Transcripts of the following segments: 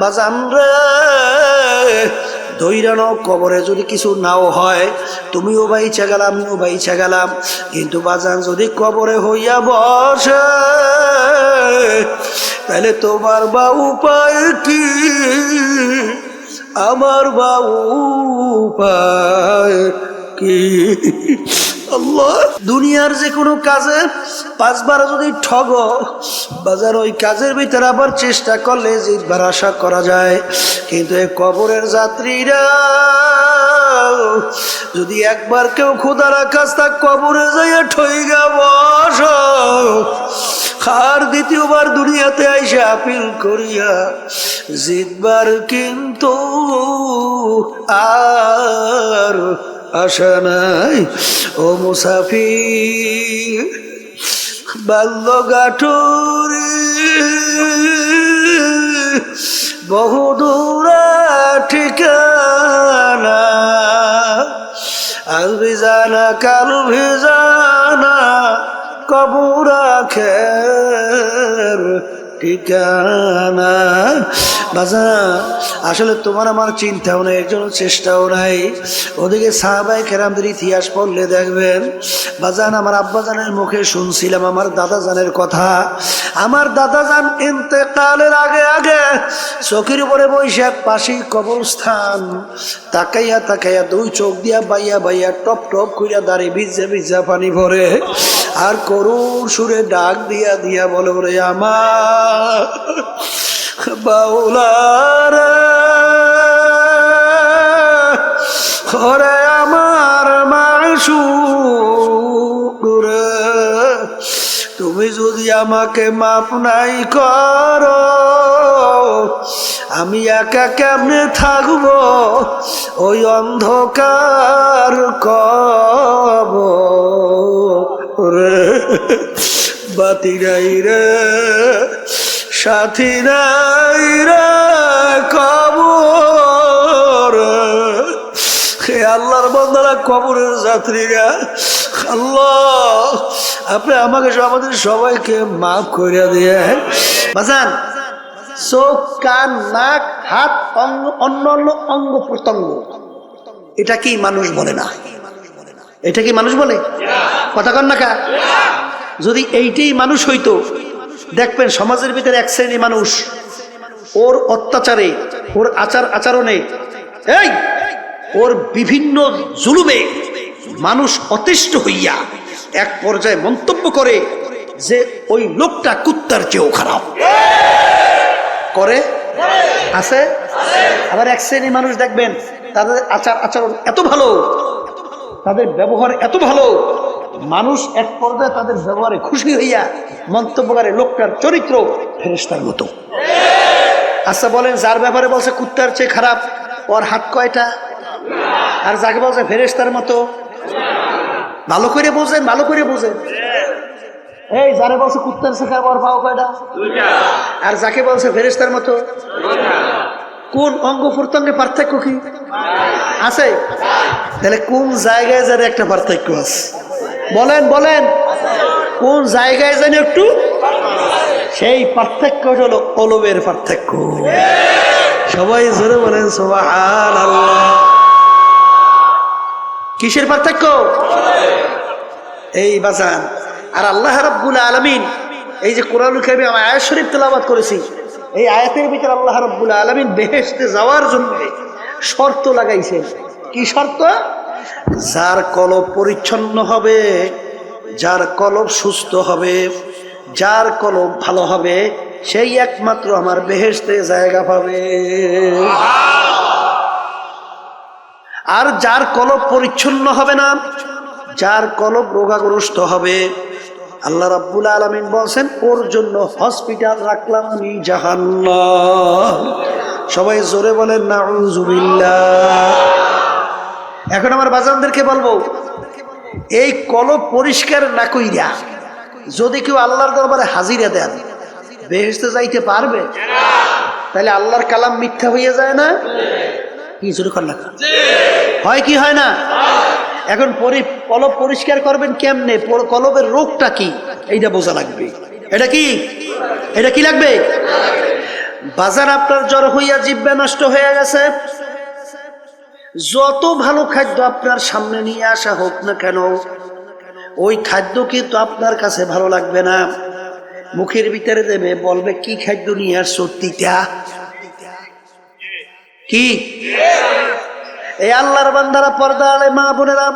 বাজান রে ধৈরানো কবরে যদি কিছু নাও হয়, তুমিও বাইচা গেলাম, আমিও বাইচা গেলাম, কিন্তু বাজান যদি কবরে হইয়া বসে তাহলে তোমার বা উপায় কি, আমার বা উপায় কি? আল্লাহ, দুনিয়ার যে কোনো কাজে 5 বার যদি ঠগ বাজার, ওই কাজের ভিতরে আবার চেষ্টা করলে জিতবার আশা করা যায়, কিন্তু এই কবরের যাত্রীরা যদি একবার কেউ খোদার কাছ তা কবরে যাইয়া ঠইগা বস, আর দ্বিতীয়বার দুনিয়াতে আইসা আপিল করিয়া জিতবার কিন্তু আর আশা নাই। ও মুসাফির বাল্যগাঠুরি বহুদূরা ঠিকানা, আল ভিজানা কাল ভিজানা কবর আখের ঠিকানা। বাজান আসলে তোমার আমার চিন্তাও নাই, একজন চেষ্টাও নাই। ওদিকে সাহাবায়ে কেরামদের ইতিহাস পড়লে দেখবেন বাজান, আমার আব্বাজানের মুখে শুনছিলাম আমার দাদাজানের কথা। আমার দাদাজান ইন্তেকালের আগে আগে চোখের উপরে বৈশাখ পাশেই কবরস্থান, তাকাইয়া তাকাইয়া 2 চোখ দিয়া বাইয়া বাইয়া টপ টপ কইরা দাঁড়ি ভিজা ভিজা পানি ভরে আর করুণ সুরে ডাক দিয়া দিয়া বলে, ওরে আমার বাউলারে, ওরে আমার মাশউক রে, তুমি যদি আমাকে মাফ নাই করো আমি একা কেমনে থাকবো ওই অন্ধকার কবরে? বাতি নাই রে, সাথী নাই রে কবর। হে আল্লাহর বান্দারা, কবরের যাত্রীরা, আল্লাহ আপনি আমাকে আমাদের সবাইকে মাফ করে দিয়ে। বাজান, চোখ কান নাক হাত অন্য অন্য অঙ্গ প্রত্যঙ্গ, এটা কি মানুষ বলে না? এটা কি মানুষ বলে? কথা কন না কা? যদি এইটাই মানুষ হইতো, দেখবেন সমাজের ভিতরে এক শ্রেণী মানুষ ওর অত্যাচারে, ওর আচার আচরণে, এই ওর বিভিন্ন জুলুমে মানুষ অতিষ্ঠ হইয়া এক পর্যায়ে মন্তব্য করে যে ওই লোকটা কুত্তার চেয়েও খারাপ করে। আছে আবার এক শ্রেণী মানুষ দেখবেন তাদের আচার আচরণ এত ভালো, তাদের ব্যবহার এত ভালো, মানুষ এক পর্যায়ে তাদের ব্যবহারে খুশি হইয়া মন্তব্য করে লোকটার চরিত্র ফেরেশতার মতো। আচ্ছা বলেন, যার ব্যাপারে বলছে কুত্তার চেয়ে খারাপ, ওর হাত কয়টা? আর যাকে বলছে ফেরেশতার মতো, ভালো করে বোঝেন, ভালো করে বোঝেন। এই যারে বলছে কুত্তার চেয়ে খারাপ, ওর পাও কয়টা? আর যাকে বলছে ফেরেশতার মতো, কোন অঙ্গ প্রত্যঙ্গে পার্থক্য কি আছে? তাহলে কোন জায়গায় যেন একটা পার্থক্য আছে? বলেন বলেন, কোন জায়গায় যেন একটু? সেই পার্থক্য হলো কলবের পার্থক্য। সবাই জোরে বলেন সুবহানাল্লাহ। কিসের পার্থক্য? এই বাজান। আর আল্লাহ রাব্বুল আলামিন এই যে কোরআনুল কারীমে আমি আয়াত শরীফ তেলাওয়াত করেছি, এই আয়াতের ভিতরে আল্লাহ রাব্বুল আলামিন বেহেশতে যাওয়ার জন্য শর্ত লাগাইছেন। কি শর্ত? যার কলব পরিচ্ছন্ন হবে, যার কলব সুস্থ হবে, যার কলব ভালো হবে, সেই একমাত্র আমার বেহেশতে জায়গা পাবে। আর যার কলব পরিচ্ছন্ন হবে না, যার কলব রোগাগ্রস্ত হবে, আল্লাহ রাব্বুল আলামিন বলছেন ওর জন্য হসপিটাল রাখলাম আমি জাহান্নাম। সবাই জোরে বলেন নাউযুবিল্লাহ। এখন আমার বাজানদেরকে বলবো, এই কলব পরিষ্কার না কইরা যদি কেউ আল্লাহর দরবারে হাজিরা দেন, বেহেশতে যাইতে পারবে? তাহলে আল্লাহর কালাম মিথ্যা হয়ে যায় না? কি জোরে কর না? হয় কি হয় না? এখন কলব পরিষ্কার করবেন কেমনে? কলবের রোগটা কি এইটা বোঝা লাগবে। এটা কি লাগবে? বাজার আপনার জ্বর হইয়া জিহ্বা নষ্ট হয়ে গেছে, যত ভালো খাদ্য আপনার সামনে নিয়ে আসা হোক না কেন, ওই খাদ্য কিন্তু আপনার কাছে ভালো লাগবে না। মুখের ভিতরে দেবে, বলবে কি খাদ্য নিয়ে আসছো, তিতা। কি এই আল্লাহর বান্দারা, পর্দা আলে মা বোনেরা,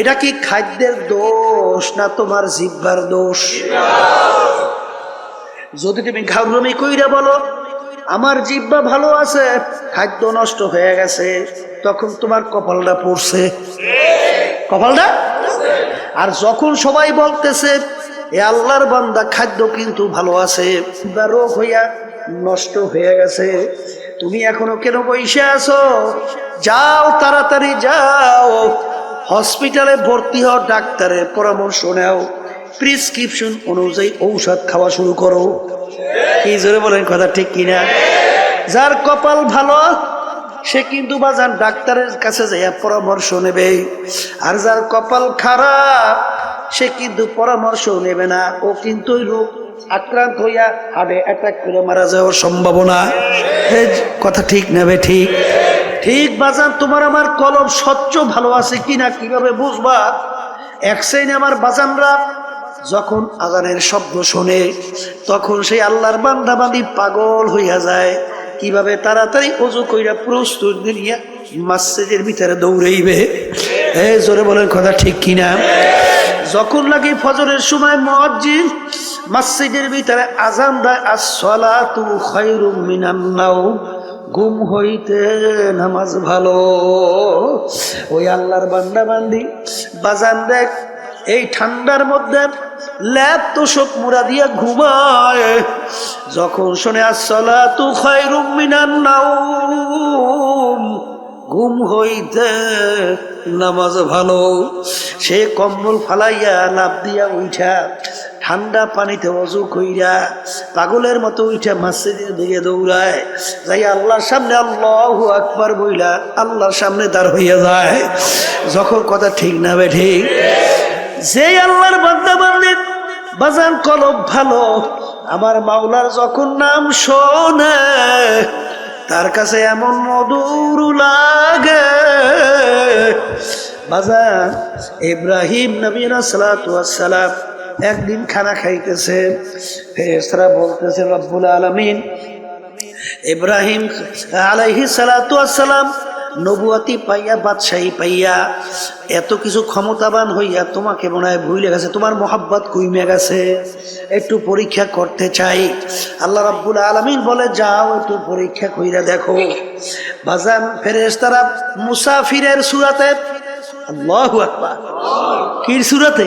এটা কি খাদ্যের দোষ না তোমার জিহ্বার দোষ? যদি তুমি ঘাউরমি কইরা বলো আমার জিহ্বা ভালো আছে, খাদ্য নষ্ট হয়ে গেছে, তখন তোমার কপালটা পড়ছে, কপালটা। আর যখন সবাই বলতেছে এ আল্লাহর বান্দা খাদ্য কিন্তু ভালো আছে, রোগ হইয়া নষ্ট হয়ে গেছে, তুমি এখনো কেন বসে আছো? যাও, তাড়াতাড়ি যাও, হসপিটালে ভর্তি হও, ডাক্তারের পরামর্শ নাও, প্রেসক্রিপশন অনুযায়ী ঔষধ খাওয়া শুরু করো। কি জোরে বলেন কথা ঠিক কিনা? যার কপাল ভালো সে কিন্তু বাজান ডাক্তারের কাছে যাইয়া পরামর্শ নেবে, আর যার কপাল খারাপ সে কিন্তু পরামর্শ নেবে না, ও কিন্তু ওই রোগ আক্রান্ত হইয়া হার্টে অ্যাটাক করে মারা যাওয়ার সম্ভাবনা। কথা ঠিক নেবে? ঠিক ঠিক বাজান, তোমার আমার কলম স্বচ্ছ ভালো আছে কিনা কিভাবে বুঝবা? এক শ্রেণী আমার বাজানরা যখন আজানের শব্দ শোনে তখন সেই আল্লাহর বান্দা বান্দি পাগল হইয়া যায়, কিভাবে তাড়াতাড়ি ওযু কইরা প্রস্তুত নিয়া মসজিদের ভিতরে দৌড়াইবে। জোরে বলেন কথা ঠিক কিনা? যখন লাগে ফজরের সময় মুয়াজ্জিন মসজিদের ভিতরে আজান দেয়, as-সালাতু খায়রুম মিনান নাওম, ঘুম হইতে নামাজ ভালো। ওই আল্লাহর বান্দা বান্দি বাজান দেখ এই ঠান্ডার মধ্যে ল্যাপ তোষক মুড়া দিয়া ঘুমায়, যখন শুনে as-সালাতু খায়রুম মিনান নাওম, ঘুম হইতে নামাজ ভালো, সে কম্বল ফালাইয়া লাভ দিয়া উঠা ঠান্ডা পানিতে ওযু কইরা পাগলের মতো উঠা মসজিদের দিকে দৌড়ায়, যাই আল্লাহর সামনে আল্লাহু আকবার বইলা আল্লাহর সামনে দাঁড় হইয়া যায়। যখন কথা ঠিক না বে ঠিক? যে আল্লাহর বান্দা বান্দি বাজান কলব ভালো, আমার মাওলার যখন নাম শোনে তার কাছে এমন মধুর লাগে। বাজান ইব্রাহিম নবী সালাতু ওয়াস সালাম একদিন খানা খাইতেছে, ফেরেশতারা বলতেছে রব্বুল আলামিন ইব্রাহিম আলাইহিস সালাতু ওয়াস সালাম নবুয়াতি পাইয়া, বাদশাহী পাইয়া, এত কিছু ক্ষমতাবান হইয়া তোমাকে মনে হয় ভুলে গেছে, তোমার মোহাব্বত কইমে গেছে, একটু পরীক্ষা করতে চাই। আল্লাহ রাব্বুল আলামিন বলে যাও একটু পরীক্ষা কইরা দেখো। বাজান ফেরেশতারা মুসাফিরের সূরাতে, আল্লাহু আকবার, কি সূরাতে?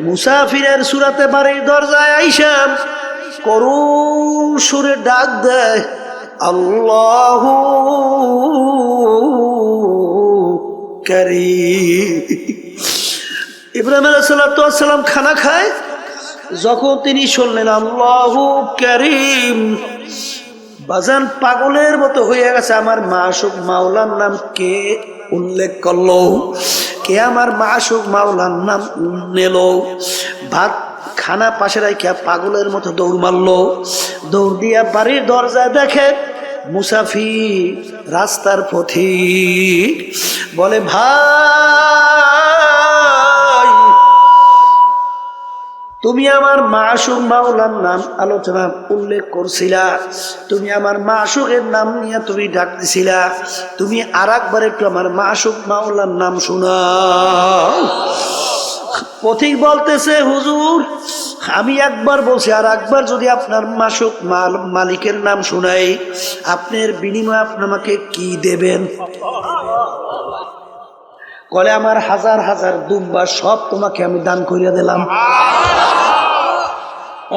মুসাফিরের সূরাতে বাড়ির দরজায় আইসা করুণ সুরে ডাক দেয়, আল্লাহু কারীম। ইব্রাহিম আলাইহিস সালাতু ওয়াস সালাম খানা খায়, যখন তিনি শুনলেন আল্লাহু কারীম, বাজান পাগলের মতো হয়ে গেছে। আমার মাশুক মাওলার নাম কে উল্লেখ করলো, কে আমার মাশুক মাওলার নাম নিল। ভাত খানা পাশে রাখিয়া পাগলের মতো দৌড় মারলো, দৌড় দিয়া বাড়ির দরজায় দেখে মুসাফির রাস্তার পথিক, বলে ভাই তুমি আমার মাশুক মাওলার নাম আলোচনা উল্লেখ করছিলা, তুমি আমার মাশুকের নাম নিয়ে তুমি ডাক দিছিলা, তুমি আর একবার একটু আমার মাশুক মাওলার নাম শোনাও। পথিক বলতেছে হুজুর আমি একবার বলছি, আর একবার যদি আপনার মাশুক মালিকের নাম শোনাই আপনার বিনিময়ে আপনি আমাকে কি দেবেন? বলে আমার হাজার হাজার দুম্বা সব তোমাকে আমি দান করিয়া দিলাম,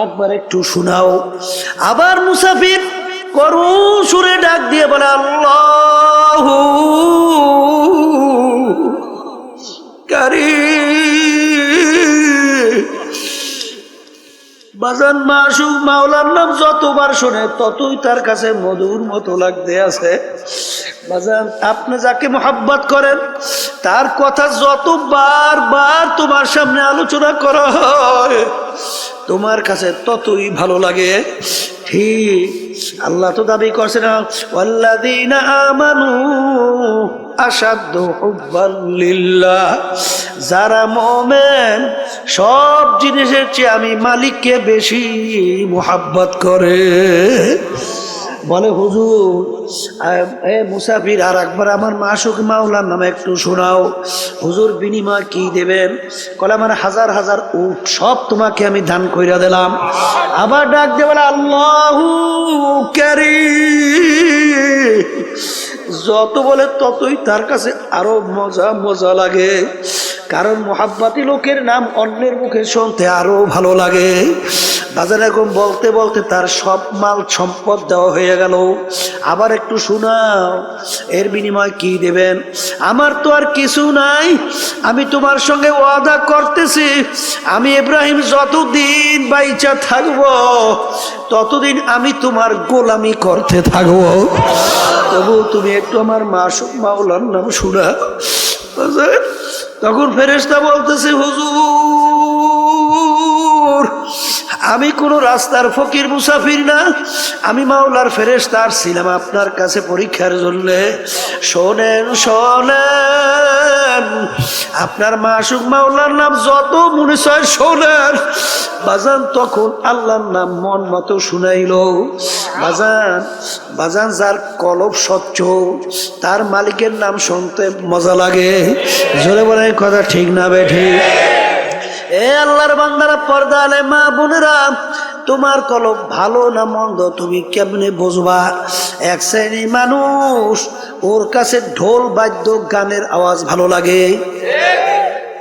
একবার একটু শোনাও। আবার মুসাফির করুণ সুরে ডাক দিয়ে বলে আল্লাহু কারীম। বাজান মাশুক মাওলার নাম যতবার শোনে ততই তার কাছে মধুর মতো লাগতে আছে। বাজান আপনি যাকে মোহাব্বত করেন তার কথা যত বারবার তোমার সামনে আলোচনা করা হয় তোমার কাছে ততই ভালো লাগে। ঠিক আল্লাহ তো দাবি করছে না, ওয়াল্লাযীনা আমানু আশাদ্দু হুব্বান লিল্লাহ, যারা মুমিন সব জিনিসের চেয়ে আমি মালিককে বেশি মুহাব্বত করে। বলে হুজুর মুসাফির আর একবার আমার মাসুক মাওলার নামে একটু শোনাও। হুজুর বিনিময় কি দেবেন? কলে আমার হাজার হাজার উট সব তোমাকে আমি দান কইরা দিলাম। আবার ডাক দিয়ে বলে আল্লাহু কারীম। যত বলে ততই তার কাছে আরো মজা মজা লাগে, কারণ মোহাব্বতি লোকের নাম অন্যের মুখে শুনতে আরো ভালো লাগে। বাজার এরকম বলতে বলতে তার সব মাল সম্পদ দেওয়া হয়ে গেল। আবার একটু শোনাও, এর বিনিময় কি দেবেন? আমার তো আর কিছু নাই, আমি তোমার সঙ্গে ওয়াদা করতেছি, আমি ইব্রাহিম যতদিন বাইচা থাকবো ততদিন আমি তোমার গোলামি করতে থাকবো। তবু তুমি একটু আমার মাসুক মাওলার নাম শোনা। তখন ফেরেশতা বলতেছে হুজুর আমি কোনো রাস্তার ফকির মুসাফির না, আমি মাওলার ফেরেশতা ছিলাম আপনার কাছে পরীক্ষার জন্য। শোনেন শোনেন, আপনার মাসুক মাওলার নাম যত মনে চায় শোনেন। বাজান তখন আল্লাহর নাম মন মতো শুনাইল। বাজান বাজান যার কলব স্বচ্ছ তার মালিকের নাম শুনতে মজা লাগে। জোরে বলে কথা ঠিক না বেঠি? এ আল্লাহর বান্দারা, পর্দা আলে মা বোনেরা, তোমার কলব ভালো না মন্দ তুমি কেমনে বুঝবা? এক শ্রেণী মানুষ ওর কাছে ঢোল বাদ্য গানের আওয়াজ ভালো লাগে।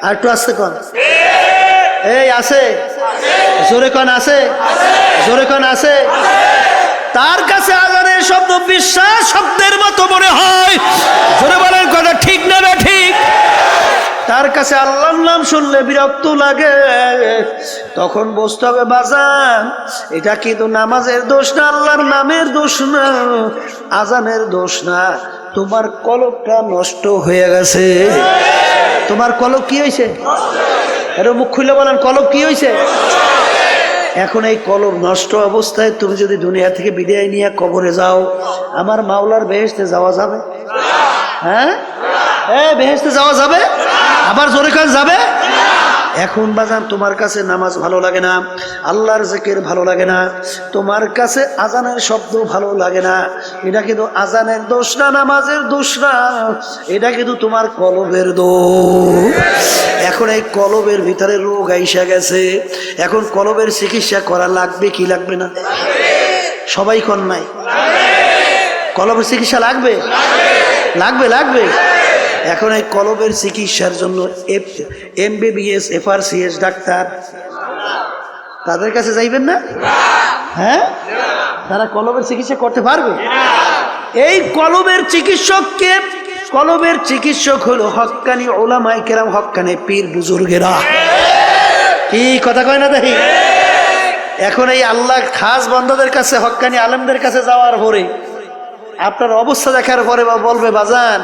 আর একটু আসতে কন, এই আছে জোরে কন, আছে জোরে কন, আছে। তার কাছে আজানের শব্দ বিশ্বাস শব্দের মতো মনে হয়। জোরে বলেন কথা ঠিক না না ঠিক? তার কাছে আল্লাহর নাম শুনলে বিরক্ত লাগে। তখন বুঝতে হবে বাজান এটা কিন্তু নামাজের দোষ না, আল্লাহর নামের দোষ না, আজানের দোষ না, তোমার কলবটা নষ্ট হয়ে গেছে। তোমার কলব কি হয়েছে? এর মুখ খুলে বলেন কলব কি হয়েছে? এখন এই কলব নষ্ট অবস্থায় তুমি যদি দুনিয়া থেকে বিদায় নিয়ে কবরে যাও, আমার মাওলার বেহেশতে যাওয়া যাবে? হ্যাঁ বেহেশতে যাওয়া যাবে? আবার জোরে কাজ যাবে? এখন বাজান তোমার কাছে নামাজ ভালো লাগে না, আল্লাহর জিকির ভালো লাগে না, তোমার কাছে আজানের শব্দ ভালো লাগে না, এটা কিন্তু আজানের দোষ না, নামাজের দোষ না, এটা কিন্তু তোমার কলবের দোষ। এখন এই কলবের ভিতরে রোগ আইসা গেছে। এখন কলবের চিকিৎসা করা লাগবে কি লাগবে না? সবাই কন নাই? কলবের চিকিৎসা লাগবে লাগবে লাগবে। এখন এই কলবের চিকিৎসার জন্য MBBS FRCS ডাক্তার তাদের কাছে যাইবেন না? হ্যাঁ, তারা কলবের চিকিৎসা করতে পারবে? এই কলবের চিকিৎসককে, কলবের চিকিৎসক হলো হক্কানি উলামায়ে কেরাম, হক্কানি পীর বুজুর্গেরা। কি কথা কয় না দেখি? এখন এই আল্লাহ খাস বান্দাদের কাছে, হক্কানি আলেমদের কাছে যাওয়ার পরে আপনার অবস্থা দেখার পরে বা বলবে বাজান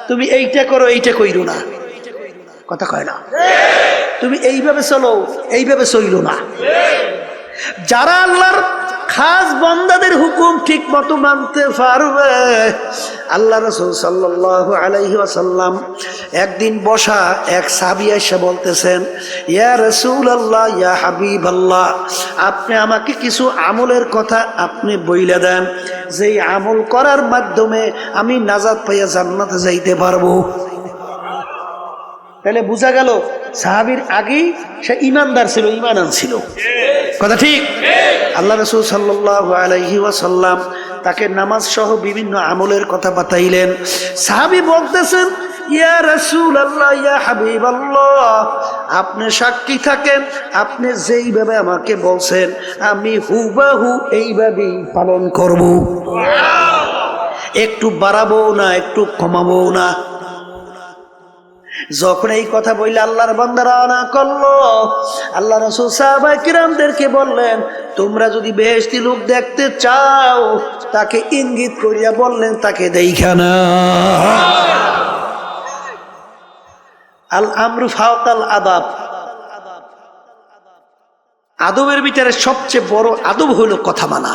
তুমি এইটা করো, এইটা কইরো না। কথা কয় না? তুমি এইভাবে চলো, এইভাবে চইলো না। যারা আল্লাহর খাস বান্দাদের হুকুম ঠিক মতো মানতে পারবে, আল্লাহ রাসূল সাল্লাল্লাহু আলাইহি ওয়াসাল্লাম একদিন বসা এক সাহাবী এসে বলতেছেন, ইয়া রাসূলুল্লাহ, ইয়া হাবিবাল্লাহ, আপনি আমাকে কিছু আমলের কথা আপনি বইলা দেন, যেই আমল করার মাধ্যমে আমি নাজাত পাইয়া জান্নাতে যাইতে পারবো। তাহলে বোঝা গেল সাহাবীর আগেই সে ইমানদার ছিল, ইমান আনছিল। কথা ঠিক? আল্লাহ রাসূল সাল্লাল্লাহু আলাইহি ওয়াসাল্লাম তাকে নামাজ সহ বিভিন্ন আমলের কথা বাতাইলেন। সাহাবী বলতেছেন, ইয়া রাসূলুল্লাহ, ইয়া হাবিবাল্লাহ, আপনি সাক্ষী থাকেন, আপনি যেইভাবে আমাকে বলছেন আমি হুবাহু এইভাবেই পালন করব, একটু বাড়াবো না, একটু কমাবো না। যখন এই কথা বললে আল্লাহর বান্দারা না করলো, আল্লাহ রাসূল সাহাবায়ে কিরামদেরকে বললেন, তোমরা যদি বেহেশতি লোক দেখতে চাও তাকে ইঙ্গিত করিয়া বললেন তাকে দেইখা না। আল আমরু ফাওকাল আদাব, আদবের ভিতরে সবচেয়ে বড় আদব হলো কথা মানা।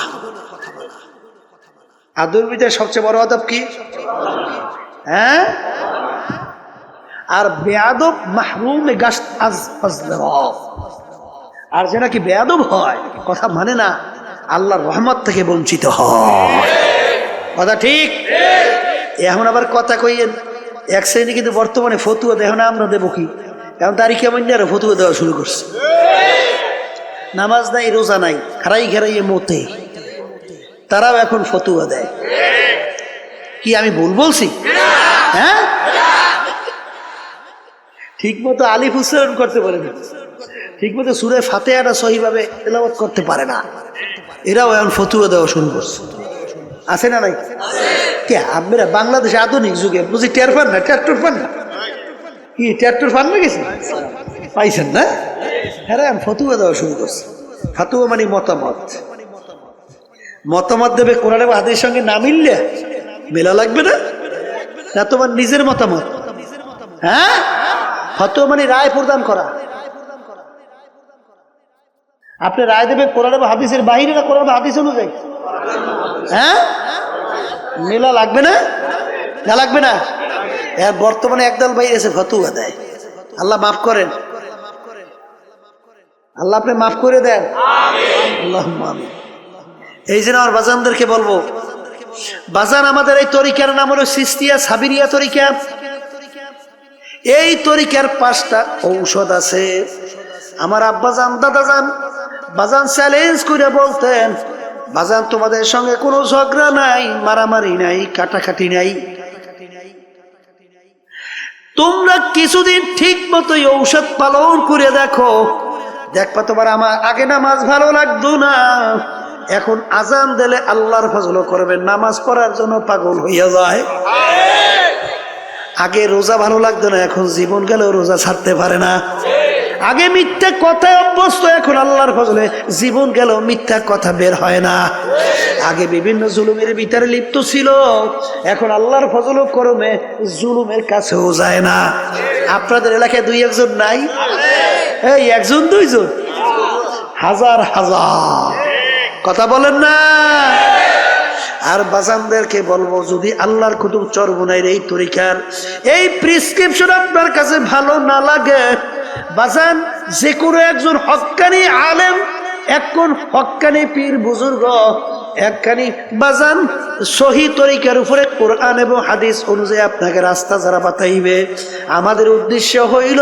আদবের ভিতরে সবচেয়ে বড় আদব কি? হ্যাঁ, আর বেয়াদব মাহরুমে গাছ আর যে নাকি বেয়াদব হয়, কথা মানে না, আল্লাহর রহমত থেকে বঞ্চিত হয়। কথা ঠিক? এখন আবার কথা কইয়েন এক শ্রেণী কিন্তু বর্তমানে ফতুয়া দেহ না, আমরা দেবো কি? এখন তারিখ কেমন আরো ফতুয়া দেওয়া শুরু করছে। নামাজ নাই, রোজা নাই, খারাই ঘেরাইয়ে মতে, তারাও এখন ফতুয়া দেয়। কি আমি ভুল বলছি? হ্যাঁ, ঠিক মতো আলিফ উচ্চারণ করতে পারে না, ঠিক মতো সূরা ফাতিহাটা সহিভাবে তেলাওয়াত করতে পারে না, এরাও এখন ফতুয়া দেওয়া শুরু করছে। আছে না নাই? কে আপনারা বাংলাদেশে আধুনিক যুগে বুঝি টের পান না? ট্রাক্টর পান না? কি ট্রাক্টর পান না গেছে? পাইছেন না? হ্যাঁ, ফতুয়া দেওয়া শুরু করছে। ফতুয়া মানে মতামত। মতামত দেবে কোরআন এবং হাদিসের সঙ্গে না মিললে মেলা লাগবে না, না তোমার নিজের মতামত। হ্যাঁ, ফতুয়া মানে রায় প্রদান করা। আপনি রায় দেবে কোরআন এবং হাদিসের বাইরে না কোরআন এবং হাদিস অনুযায়ী? হ্যাঁ, মেলা লাগবে না? না লাগবে না? বর্তমানে একদল ভাই এসে ফতুয়া দেয়। আল্লাহ মাফ করেন, আল্লাহ আপনি মাফ করে দেন। আল্লাহুম্মা আমিন। এই জন্য আমার বাজানদেরকে বলবো, বাজান আমাদের এই তরিকার নাম হলো সিস্তিয়া সাবিরিয়া তরিকা। এই তরিকার 5টা ঔষধ আছে। আমার আব্বাজান দাদাজান বাজান চ্যালেঞ্জ করে বলতেন, বাজান তোমাদের সঙ্গে কোনো ঝগড়া নাই, মারামারি নাই, কাটাকাটি নাই, তোমরা কিছুদিন ঠিক মতো ঔষধ পালন করে দেখো, দেখবা তোমার আমার আগে নামাজ ভালো লাগতো না, এখন আজান দিলে আল্লাহর ফজল করবে, নামাজ পড়ার জন্য পাগল হইয়া যায়। আগে রোজা ভালো লাগতো না, এখন জীবন গেলেও রোজা ছাড়তে পারে না। আগে মিথ্যা কথায় অভ্যস্ত, এখন আল্লাহর ফজলে জীবন গেলেও মিথ্যা কথা বের হয় না। আগে বিভিন্ন জুলুমের ভিতরে লিপ্ত ছিল, এখন আল্লাহর ফজল করমে জুলুমের কাছেও যায় না। আপনাদের এলাকায় 2-1 নাই? এই 1 2 হাজার হাজার, কথা বলেন না? আর বাজানদেরকে বলবো, যদি আল্লাহর কুতুব চরবনাইয়ের এই তরিকার এই প্রেসক্রিপশন আপনার কাছে ভালো না লাগে, বাজান যে কোনো একজন হক্কানি আলেম, একজন হক্কানি পীর বুজুর্গ, একখানি বাজান সহি তরিকার উপরে কোরআন এবং হাদিস অনুযায়ী আপনাকে রাস্তা যারা বাতাইবে, আমাদের উদ্দেশ্য হইল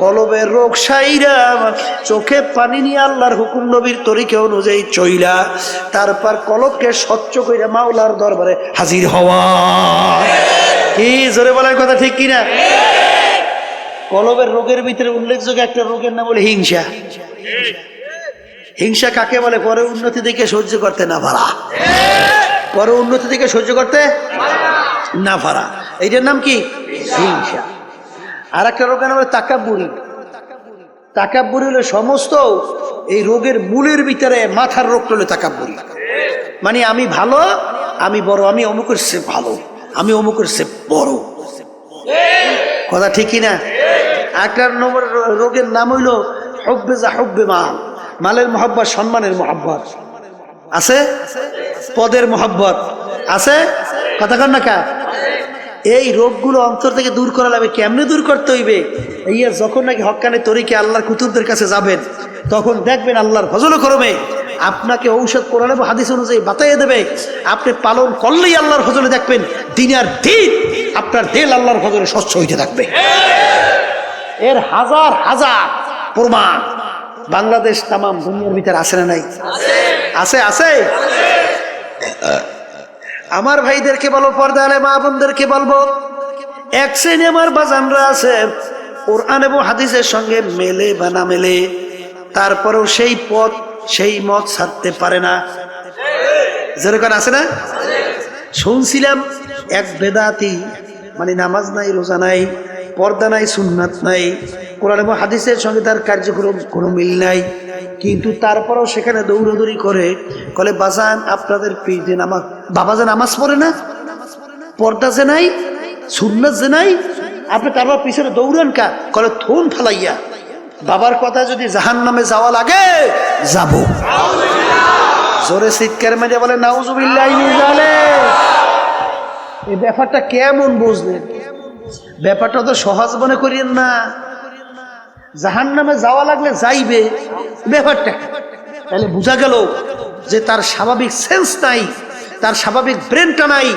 কলবের রোগ সাইরা, চোখে পানি নিয়ে আল্লাহর হুকুম নবীর তরিকা অনুযায়ী চইলা, তারপর কলবকে স্বচ্ছ কইরা মাওলার দরবারে হাজির হওয়া। কি জোরে বলার কথা ঠিক কিনা? কলবের রোগের ভিতরে উল্লেখযোগ্য একটা রোগের নাম বলে হিংসা। হিংসা কাকে বলে? পরে উন্নতি দিকে সহ্য করতে না পারা, পরে উন্নতি দিকে সহ্য করতে না পারা, এইটার নাম কি? হিংসা। আর একটা রোগের নাম হলো তাকাব্বুরি। তাকাব্বুরি হলো সমস্ত এই রোগের মূলের ভিতরে মাথার রোগ হলো তাকাব্বুরি। মানে আমি ভালো, আমি বড়, আমি অমুকের সে ভালো, আমি অমুকের সে বড়। কথা ঠিকই না? একটা নম্বর রোগের নাম হইল হুব্বে যা হুব্বে মাল। মালের মহব্বত, সম্মানের মহব্বত আছে, পদের মহব্বত আছে, কথা কন না কা? এই রোগগুলো অন্তর থেকে দূর করা লাগবে। কেমনে দূর করতে হইবে? এইয়া যখন নাকি হক্কানে তরিকে আল্লাহর কুতুবদের কাছে যাবেন, তখন দেখবেন আল্লাহর ফজল করমে আপনাকে ঔষধ কোরআন এবং হাদিস অনুযায়ী বাতাইয়ে দেবে। আপনি পালন করলেই আল্লাহর ফজলে দেখবেন দিনের দিন আপনার দিল আল্লাহর ফজলে স্বচ্ছ হইতে থাকবে। এর হাজার হাজার প্রমাণ বাংলাদেশ তামাম দুনিয়ার ভিতরে আছে না নাই? আছে, আছে। আমার ভাইদেরকে বলবো, পর্দা আলে মা বোনদেরকে বলবো, এক শ্রেণী আমার বাজানরা আছে কোরআন এবং হাদিসের সঙ্গে মেলে বা না মেলে, তারপরেও সেই পথ সেই মত ছাড়তে পারে না। যেরকম আছে না? শুনছিলাম এক বেদাতি, মানে নামাজ নাই, রোজা নাই, পর্দা নাই, সুন্নাত নাই, কোরআন এবং হাদিসের সঙ্গে তার কার্যক্রম কোনো মিল নাই, কিন্তু তারপরেও সেখানে দৌড়াদৌড়ি করে বলে, বাজান আপনাদের পীর যে নামাজ, বাবা যে নামাজ পড়ে না, পর্দা যে নাই, সুন্নাত যে নাই, আপনি তারপর পিছনে দৌড়ান কা? কলে থুন ফালাইয়া বাবার কথা যদি জাহান্নামে যাওয়া লাগে যাব। জোরে চিৎকার মেরে বলে নাউজুবিল্লাহ মিন যালিক। এই ব্যাপারটা কেমন বুঝলেন? ব্যাপারটা তো সহজ মনে করিয়েন না। জাহান্নামে যাওয়া লাগলে যাইবে, ব্যাপারটা তাহলে বোঝা গেল যে তার স্বাভাবিক সেন্স নাই, তার স্বাভাবিক ব্রেনটা নাই।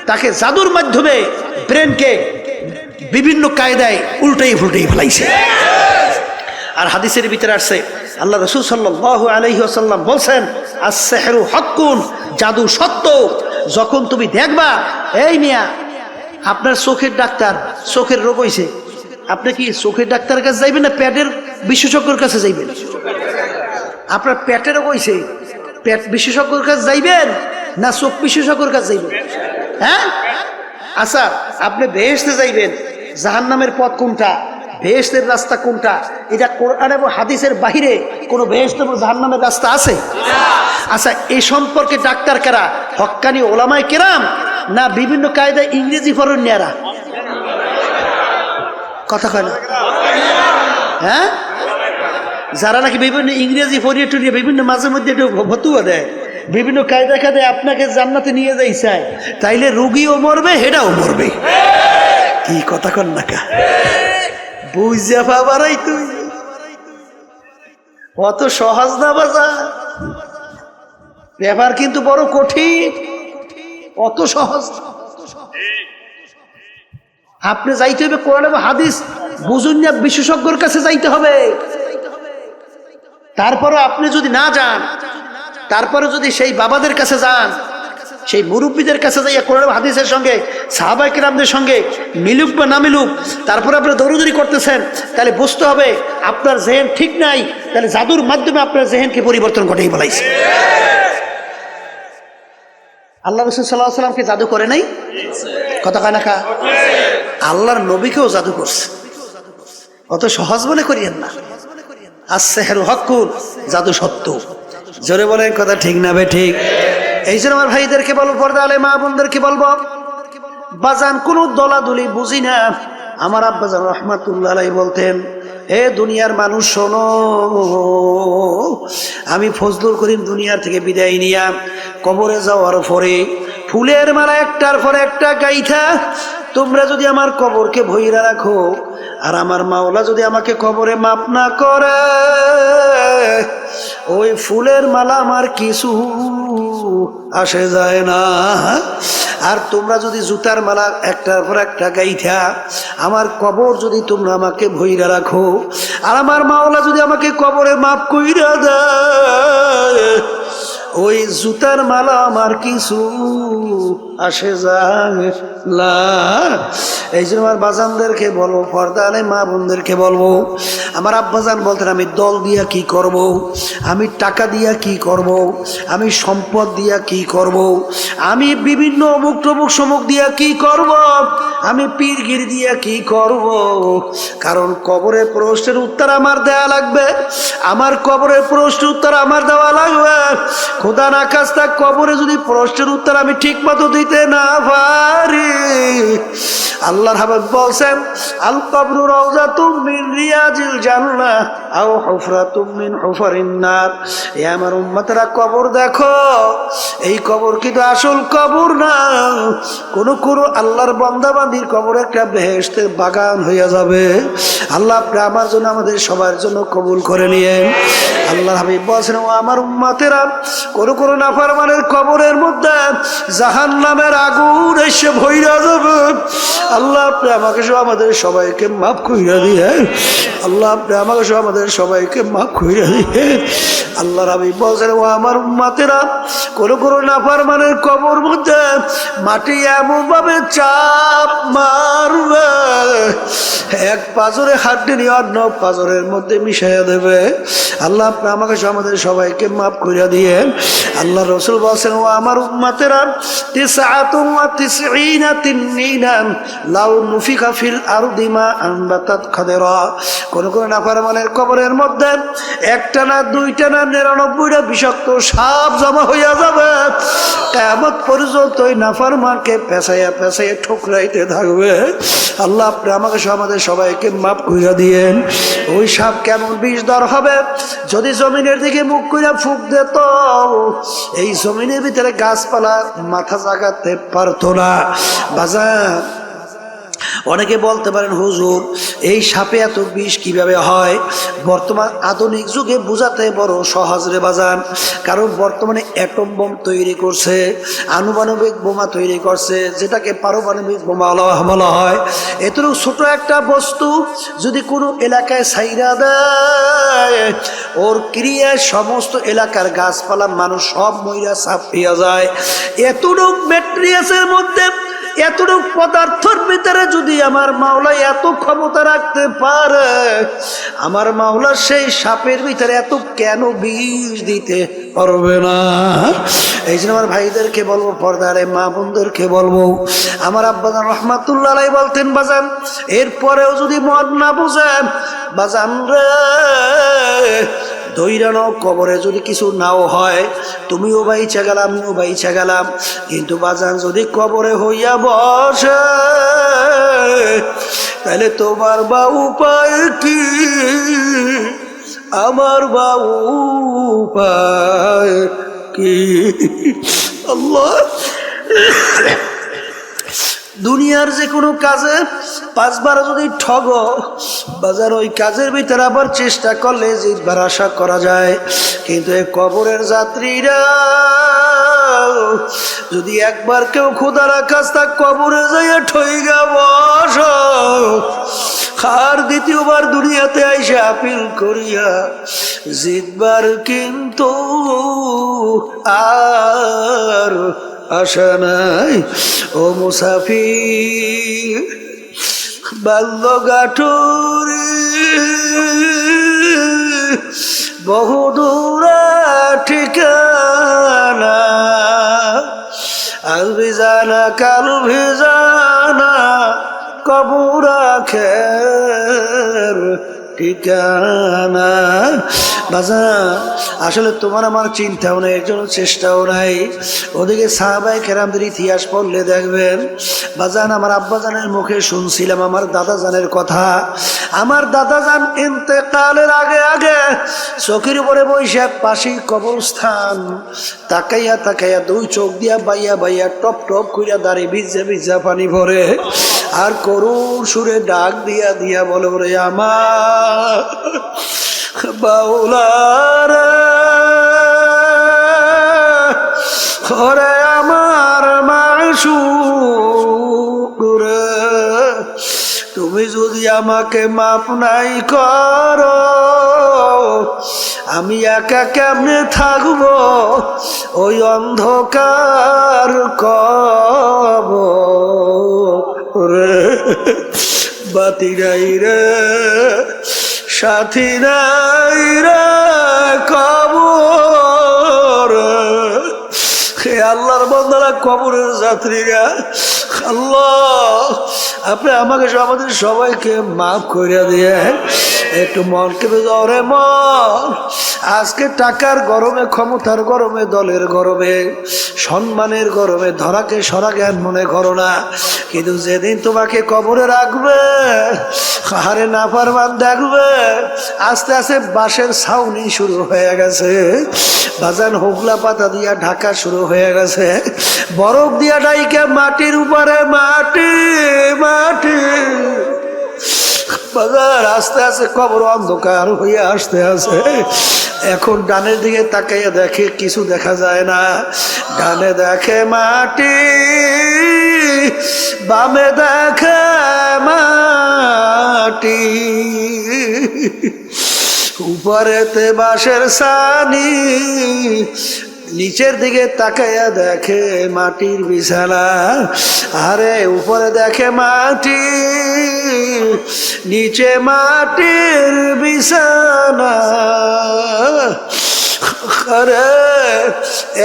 তাকে জাদুর মাধ্যমে ব্রেনকে বিভিন্ন কায়দায় উল্টাই ফুলটাই ফেলাইছে। আর হাদিসের ভিতরে আসছে আল্লাহ রাসূল সাল্লাল্লাহু আলাইহি ওয়াসাল্লাম বলছেন আস-সিহরু হাক্কুন, জাদু সত্য। যখন তুমি দেখবা, এই মিয়া আপনার চোখের ডাক্তার, চোখের রোগ হইছে, আপনি কি চোখের ডাক্তারের কাছে যাইবেন না পেটের বিশেষজ্ঞের কাছে যাইবেন? আপনার পেটের রোগ হইছে, পেট বিশেষজ্ঞের কাছে যাইবেন না চোখ বিশেষজ্ঞের কাছে যাইবেন? হ্যাঁ, আচ্ছা আপনি বেহেশতে যাইবেন, জাহান্নামের পথ কোনটা, বেহেশতের রাস্তা কোনটা, এটা কোরআন এবং হাদিসের বাহিরে কোনো বেহেশত এবং জাহান্নামের রাস্তা আছে? আচ্ছা এই সম্পর্কে ডাক্তার কারা? হক্কানি ওলামায়ে কেরাম না বিভিন্ন কায়দায় ইংরেজি ফরণ্যারা? কথা কয় না? হ্যাঁ, যারা নাকি বিভিন্ন ইংরেজি ফরিয়ে টুরিয়ে বিভিন্ন মাঝে মধ্যে একটু ভতুয়া দেয়, বিভিন্ন কায়দা কায়দায় আপনাকে জান্নাতে নিয়ে যাই চায়, তাইলে রুগীও মরবে, হেডাও মরবে। কি কথা কন না কা? বুঝা পাবারাই তুই অত সহজ না বাজা, ব্যাপার কিন্তু বড় কঠিন, অত সহজ। আপনি যাইতে হবে কোরআন এবং হাদিস বুঝুন না, বিশেষজ্ঞর কাছে যাইতে হবে। তারপরে আপনি যদি না যান, তারপরে যদি সেই বাবাদের কাছে যান, সেই মুরব্বীদের কাছে যাইয়া কোরআন এবং হাদিসের সঙ্গে সাহাবায়ে কেরামদের সঙ্গে মিলুক বা না মিলুক, তারপরে আপনি দৌড়দৌড়ি করতেছেন, তাহলে বুঝতে হবে আপনার জেহেন ঠিক নাই। তাহলে জাদুর মাধ্যমে আপনার জেহেনকে পরিবর্তন ঘটাই বলাইছে। আল্লাহ রাসূল সাল্লাল্লাহু আলাইহি ওয়াসাল্লামকে জাদু করে নাই? কথা কয় না কা? আল্লাহর নবীকেও জাদু করছে, অত সহজ মনে করিয়েন না। আস-সিহরু হাক্কুন, জাদু সত্য। জোরে বলেন কথা ঠিক না বে ঠিক? এই জন্য আমার ভাইদেরকে বলবো, পর্দা আলে মা বোনদেরকে বলবো, বাজান কোনো দলাদলি বুঝি না। আমার আব্বাজান রহমাতুল্লাহ আলাইহি বলতেন, এ দুনিয়ার মানুষ শোনো, আমি ফজলুল করিম দুনিয়ার থেকে বিদায় নিয়া কবরে যাওয়ার পরে ফুলের মালা একটার পর একটা গাইথা তোমরা যদি আমার কবরকে ভইরা রাখো, আর আমার মাওলা যদি আমাকে কবরে মাপ না করে, ওই ফুলের মালা আমার কিছু আসে যায় না। আর তোমরা যদি জুতার মালা একটার পর একটা গাইথা আমার কবর যদি তোমরা আমাকে ভইরা রাখো, আর আমার মাওলা যদি আমাকে কবরে মাপ কইরা দেয়, ওই জুতার মালা আমার কিছু আসে যায় না। এই জন্য আমার বাজানদেরকে বলবো, পর্দা আলে মা বোনদেরকে বলবো, আমার আব্বাজান বলতেন আমি দল দিয়া কি করব, আমি টাকা দিয়া কি করব, আমি সম্পদ দিয়া কি করব, আমি বিভিন্ন অমুক টমুক সমুক দিয়া কি করব, আমি পীরগিরি দিয়া কি করব। কারণ কবরের প্রশ্নের উত্তর আমার দেয়া লাগবে, আমার কবরের প্রশ্নের উত্তর আমার দেওয়া লাগবে। খোদা না খাস্তা কবরে যদি প্রশ্নের উত্তর আমি ঠিক মতো দিতে না পারি, আল্লাহর হাবিব বলছেন আল কবরু রাউযাতুম মিন রিয়াজিল জান্নাহ আও হুফরাতুম মিন হুফারিন নার। এ আমার উম্মতরা, কবর দেখো, এই কবর কিন্তু আসল কবর না। কোন আল্লাহর বান্দা বান্দির কবর একটা বেহেশতের বাগান হইয়া যাবে। আল্লাহ আপনি আমার জন্য আমাদের সবার জন্য কবুল করে নিয়ে। আল্লাহর হাবিব বলছেন, ও আমার উম্মতেরা, কোন নাফরমানের কবরের মধ্যে জাহান্নামের আগুন এসে ভইরা যাবে। আল্লাহ আপনি আমাকে সহ আমাদের সবাইকে মাফ কইরা দিয়ে, আল্লাহ আপনি আমাকে সহ আমাদের সবাইকে মাফ কইরা দিয়ে। আল্লাহর হাবিব বলছেন, ও আমার উম্মতেরা, কোন নাফরমানের কবর মধ্যে মাটি এমন ভাবে চাপ মারবে, এক পাজরে হাড্ডি নিয়ে অন্য পাজরের মধ্যে মিশাইয়া দেবে। আল্লাহ আপনি আমাকে সহ আমাদের সবাইকে মাফ কইরা দিয়ে। আল্লাহ রাসূল বলেন, ও আমার উম্মতেরা, 99 তিননিনান লাউ নুফিখা ফিল আরদি মা আনবাতাত খাদরা। কোন নাফরমানের কবরের মধ্যে একটা না দুইটা না 99টা বিষাক্ত সাপ জমা হইয়া যাবে। কিয়ামত পর্যন্ত ওই নাফরমানকে পেঁচাইয়া পেঁচাইয়া ঠুকরাইতে থাকবে। আল্লাহ আপনি আমাকে সহ আমাদের সবাইকে মাফ কইরা দিয়েন। ওই সাপ কেমন বিষধর হবে, যদি জমিনের দিকে মুখ কইরা ফুঁক দিত, এই জমিনের ভিতরে গাছপালা মাথা জাগাতে পারতো না। বাজার অনেকে বলতে পারেন হুজুর এই সাপে এত বিষ কিভাবে হয়? বর্তমান আধুনিক যুগে বোঝাতে বড় সহজ রে বাজান, কারণ বর্তমানে অ্যাটম বোম তৈরি করছে, আনুপানবিক বোমা তৈরি করছে, যেটাকে পারমাণবিক বোমা বলা হয়। এতটুকু ছোট একটা বস্তু যদি কোনো এলাকায় ছাইরা দেয়, ওর ক্রিয়ায় সমস্ত এলাকার গাছপালা মানুষ সব মইরা সাপ পেয়ে যায়। এতটুকু ম্যাটেরিয়ালসের মধ্যে, এতটুকু পদার্থের ভিতরে যদি আমার মাওলা এত ক্ষমতা রাখতে পারে, আমার মাওলা সেই সাপের ভিতরে এত কেন বিষ দিতে পারবে না? এই জন্য আমার ভাইদেরকে বলবো, পর্দারে মা বোনদেরকে বলবো, আমার আব্বাজান রহমাতুল্লাহ আলাইহি বলতেন বাজান, এরপরেও যদি মন না বুঝেন বাজান রে, দৈরানো কবরে যদি কিছু নাও হয়, তুমিও বাইচা গেলাম আমিও বাইচা গেলাম, কিন্তু বাজান যদি কবরে হইয়া বসে, তাহলে তোমার বা উপায় কি, আমার বা উপায় কি? আল্লাহ, দুনিয়ার যে কোনো কাজে 5 বার যদি ঠগো বাজার, ওই কাজের ভিতরে আবার চেষ্টা করলে জিতবার আশা করা যায়। কিন্তু এই কবরের যাত্রীরা যদি একবার কেউ খোদার কাছটা কবরে যাইয়া ঠইগা বস, আর দ্বিতীয়বার দুনিয়াতে আইসা আপিল করিয়া জিতবার কিন্তু আর আশা নাই। ও মুসাফির বাল্যগাঠুরি বহুদূর ঠিকানা, আজ ভিজানা কাল ভিজানা কবর আখের ঠিকানা। বাজান আসলে তোমার আমার চিন্তাও নাই, এর জন্য চেষ্টাও নাই। ওদিকে সাহাবায়ে কেরামদের ইতিহাস পড়লে দেখবেন বাজান, আমার আব্বাজানের মুখে শুনছিলাম আমার দাদাজানের কথা। আমার দাদাজান ইন্তেকালের আগে আগে চোখের উপরে বসে পাশেই কবরস্থান, তাকাইয়া তাকাইয়া 2 চোখ দিয়া বাইয়া বাইয়া টপ টপ কইরা দাঁড়ি ভিজা ভিজা পানি ভরে, আর করুণ সুরে ডাক দিয়া দিয়া বলে, ওরে আমার বাউলারা, ওরে আমার মাশউক রে, তুমি যদি আমাকে মাপ নাই করো, আমি একা কেমনে থাকবো ওই অন্ধকার কবরে? বাতি নাই রে, সাথী নাই রে কবর। হে আল্লাহর বান্দারা, কবরের যাত্রীরা, আল্লাহ আপনি আমাকে আমাদের সবাইকে মাফ করে দিয়ে একটু মনকে বেজাও রে মন। আজকে টাকার গরমে, ক্ষমতার গরমে, দলের গরমে, সম্মানের গরমে ধরাকে সরা জ্ঞান মনে করো না, কিন্তু যেদিন তোমাকে কবরে রাখবে, হারে নাফরমান দেখবে আস্তে আস্তে বাঁশের ছাউনি শুরু হয়ে গেছে, বাজান হোগলা পাতা দিয়া ঢাকা শুরু হয়ে গেছে, বরফ দিয়া ডাইকে মাটির উপরে মাটি মাটি, বাজার আস্তে আস্তে কবর অন্ধকার হয়ে আসতে আছে। এখন ডানের দিকে তাকাইয়া দেখে কিছু দেখা যায় না, ডানে দেখে মাটি, বামে দেখে মাটি, উপরেতে বাঁশের ছানি, নিচের দিকে তাকাইয়া দেখে মাটির বিছানা, আরে উপরে দেখে মাটি, নিচে মাটির বিছানা। আরে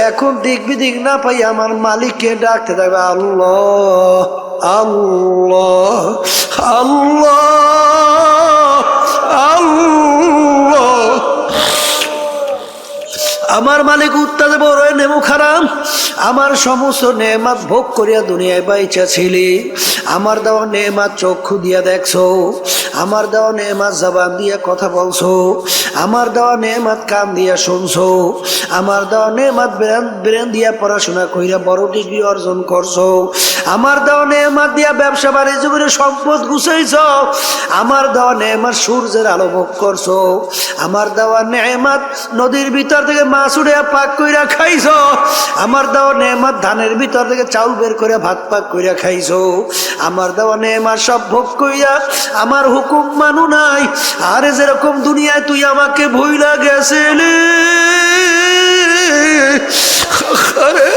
এখন দিক বিদিক না পাই আমার মালিককে ডাকতে থাকবে, আল্লাহ আল্লাহ আল্লাহ আল্লাহ। আমার মালিক উত্তাদে বড় নেমু খারাম আমার সমস্ত নেমাত ভোগ করিয়া দুনিয়ায় বাইচা ছিলি আমার দেওয়া নেমাত চক্ষু দিয়া দেখছো আমার দেওয়া নেমাত জবান দিয়া কথা বলছো আমার দেওয়া নেমাত কান দিয়া শুনছো আমার দেওয়া নেমাত ব্রেন দিয়া পড়াশোনা কইরা বড় ডিগ্রি অর্জন করছো আমার দেওয়া নেমাত দিয়া ব্যবসা বাণিজ্য করে সম্পদ গুছাইছ আমার দেওয়া নেমাত সূর্যের আলো ভোগ করছো আমার দেওয়া নেমাত নদীর ভিতর থেকে মাছ উড়িয়া পাক কইরা খাইছো আমার দেওয়া নেমাত ধানের ভিতর থেকে চাউল বের করে ভাত পাক কইরা খাইছো আমার দেওয়া নেমাত সব ভোগ কইরা আমার হুকুম মানু নাই আরে যেরকম দুনিয়ায় তুই আমাকে ভুইলা গেছিলি আরে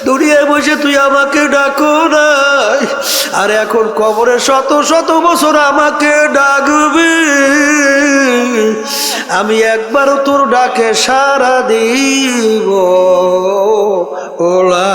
দুনিয়ায় বসে তুই আমাকে ডাকো নাই আর এখন কবরে শত শত বছর আমাকে ডাকবি আমি একবারও তোর ডাকে সাড়া দিব ওলা